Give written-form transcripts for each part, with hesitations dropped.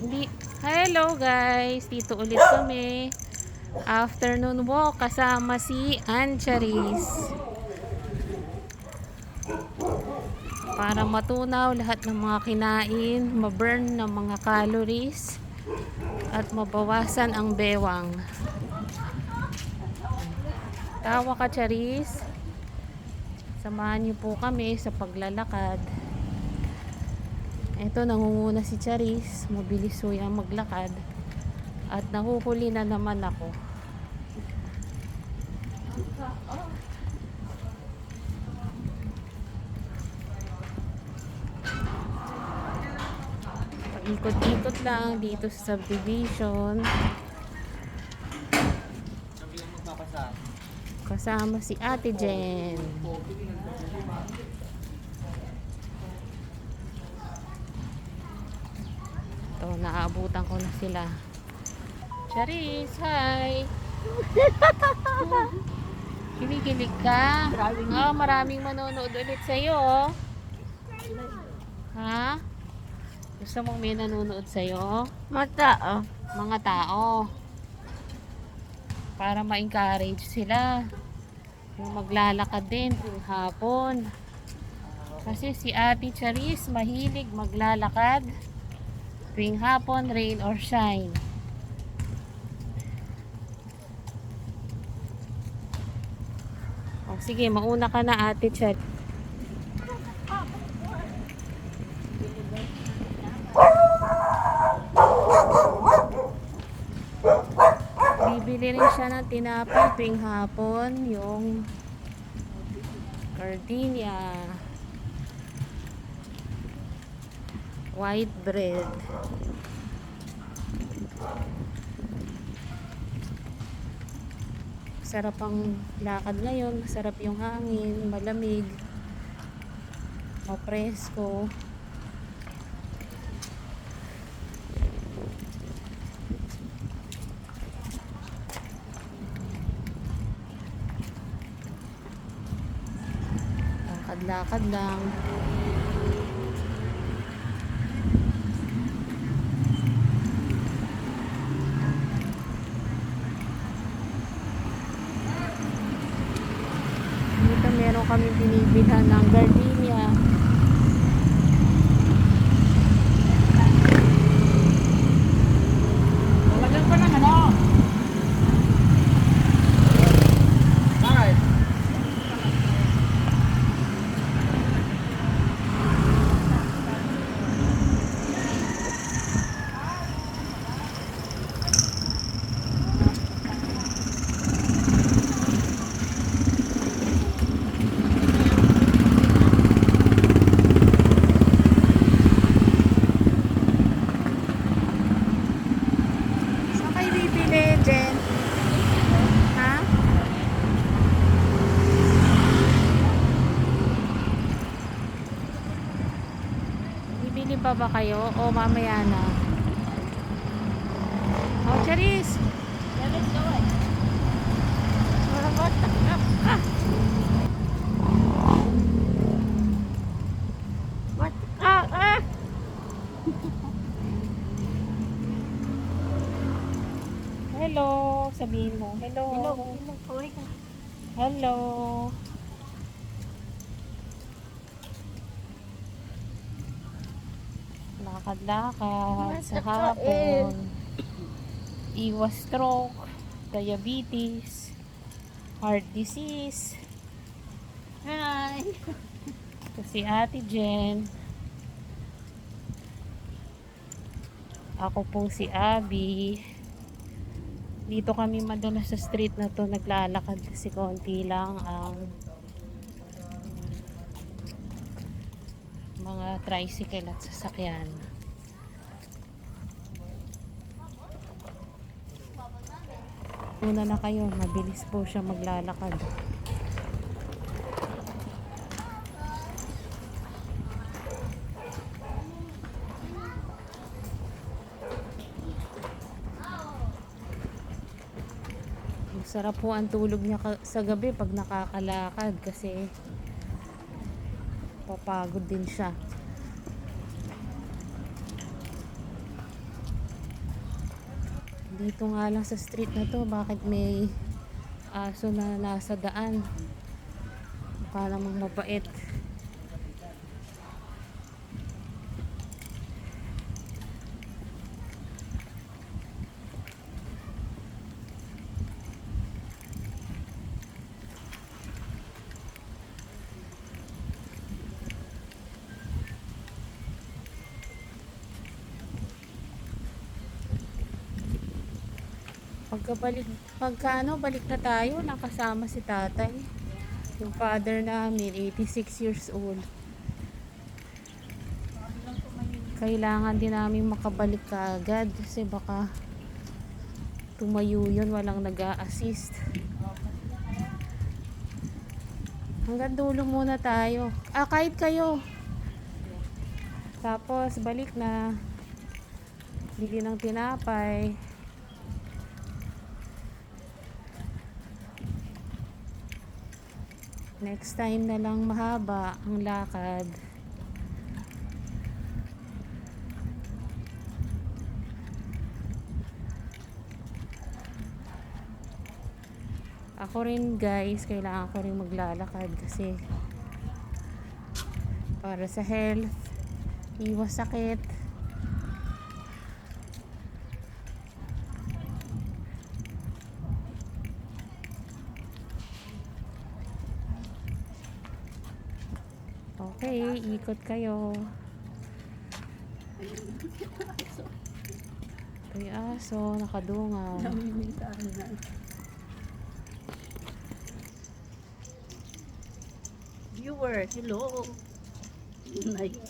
Hindi. Hello guys, dito ulit kami. Afternoon walk kasama si Ancharis. Para matunaw lahat ng mga kinain, ma-burn ng mga calories, at mabawasan ang bewang. Tawa ka, Charis. Samahan niyo po kami sa paglalakad. Ito, nangunguna si Charis. Mabilis po yan maglakad. At nahuhuli na naman ako. Ikot-ikot lang dito sa subdivision. Kasama si Ate Jen. Ito, naaabutan ko na sila. Charis, hi! Kinikilig ka? Maraming manonood ulit sa'yo, oh. Ha? Gusto mong may nanonood sa'yo? Mata, Mga tao. Para ma-encourage sila. Yung maglalakad din tuwing hapon. Kasi si Ate Charis mahilig maglalakad tuwing hapon, rain or shine. O sige, mauna ka na, Ate Charis. Bibili rin siya ng tinapay tuwing hapon, yung gardenia, white bread. Sarap ang lakad ngayon, masarap yung hangin, malamig, mapresko. Lakad-lakad lang. Dito meron kami binibilhan ng gardenia. Talagang pa naman, oh. Bakit? Saan kayo bibili, Jen? Ha? Bibili pa ba kayo o mamaya na? Oh, Charis! Let's go, eh. Hello! Sabihin mo. Hello! Hello! Lakad-lakad sa hapon. Iwas stroke, diabetes, heart disease. Hi. Ito si Ate Jen. Ako po si Abby. Dito kami madalas sa street na to naglalakad kasi konti lang ang mga tricycle at sasakyan. Una na kayo, mabilis po siya maglalakad. Masarap po ang tulog niya sa gabi pag nakakalakad kasi papagod din siya. Dito nga lang sa street na to, bakit may aso na nasa daan? Mukha namang mabait. Balik na tayo, nakasama si tatay. Yung father namin, 86 years old. Kailangan din namin makabalik kaagad kasi baka tumayo yun, walang nag-a-assist. Hanggang dulo muna tayo. Kahit kayo. Tapos, balik na. Bili ng tinapay. Next time na lang mahaba ang lakad. Ako rin guys, kailangan ko rin maglalakad kasi para sa health, iwas sakit. Okay, ikot kayo. Ito yung aso, nakadungaw. Viewer, hello. Nice.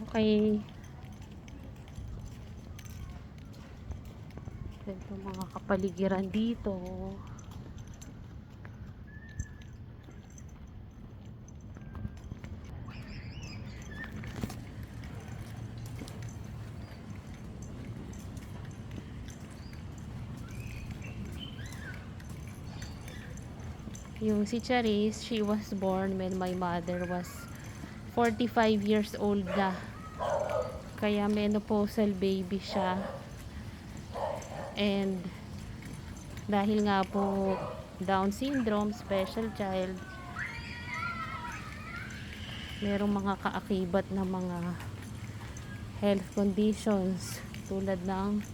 Okay. Ito mga kapaligiran dito. Yung si Charis, she was born when my mother was 45 years old na. Kaya menopausal baby siya. And dahil nga po Down syndrome, special child, merong mga kaakibat na mga health conditions tulad ng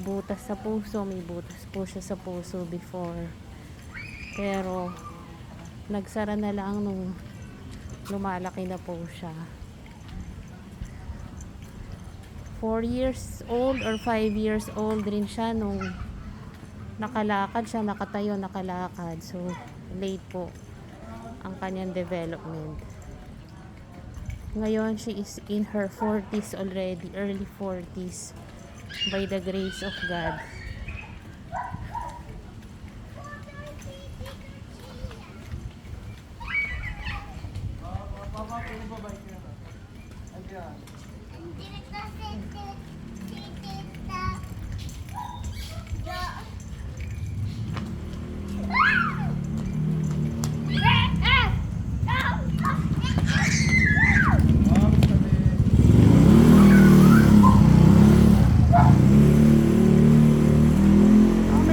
butas sa puso. May butas po siya sa puso before, pero nagsara na lang nung lumalaki na po siya. 4 years old or 5 years old rin siya nung nakalakad siya, nakatayo, nakalakad. So late po ang kanyang development. Ngayon she is in her 40s already, early 40s, by the grace of God.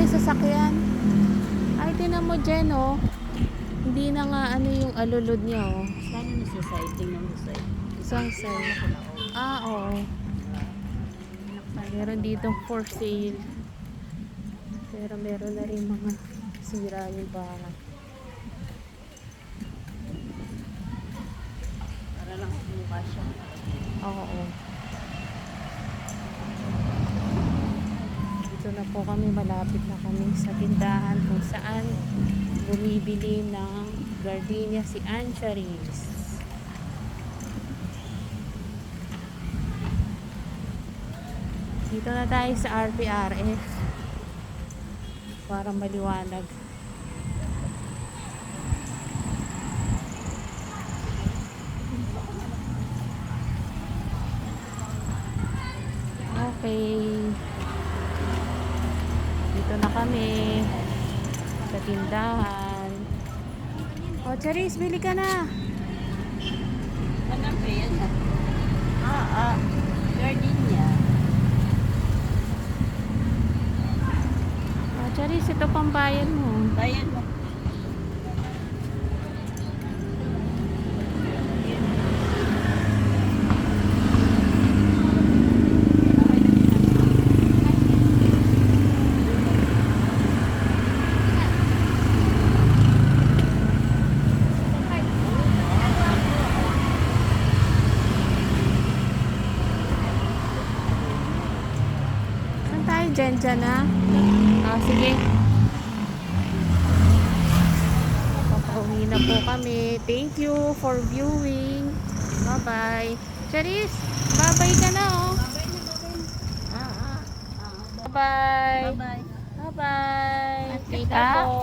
Sasakyan. Ay, tinan mo, Jen, oh. Hindi na nga ano yung alulod niya, oh. Saan yung sa side? Tingnan mo side. Isang side. Oo. Meron ditong for sale. Pero meron na rin mga sira yung bahay. Para lang mukha siya. Oo. Dito na po kami, malapit na kami sa tindahan kung saan bumibili ng gardenia si Ancharis. Dito na tayo sa RPRF para maliwanag. Okay. Dito na kami sa tindahan. O, Charis, bili ka na. Siyempre, yan ah. Gardenia. Charis, ito pambayan mo. Bayan mo. Saan tayo? Dyan na? Sige. Papauwi na po kami. Thank you for viewing. Bye-bye. Charis, bye-bye ka na oh. Bye-bye. Bye-bye. Bye-bye. Tita po.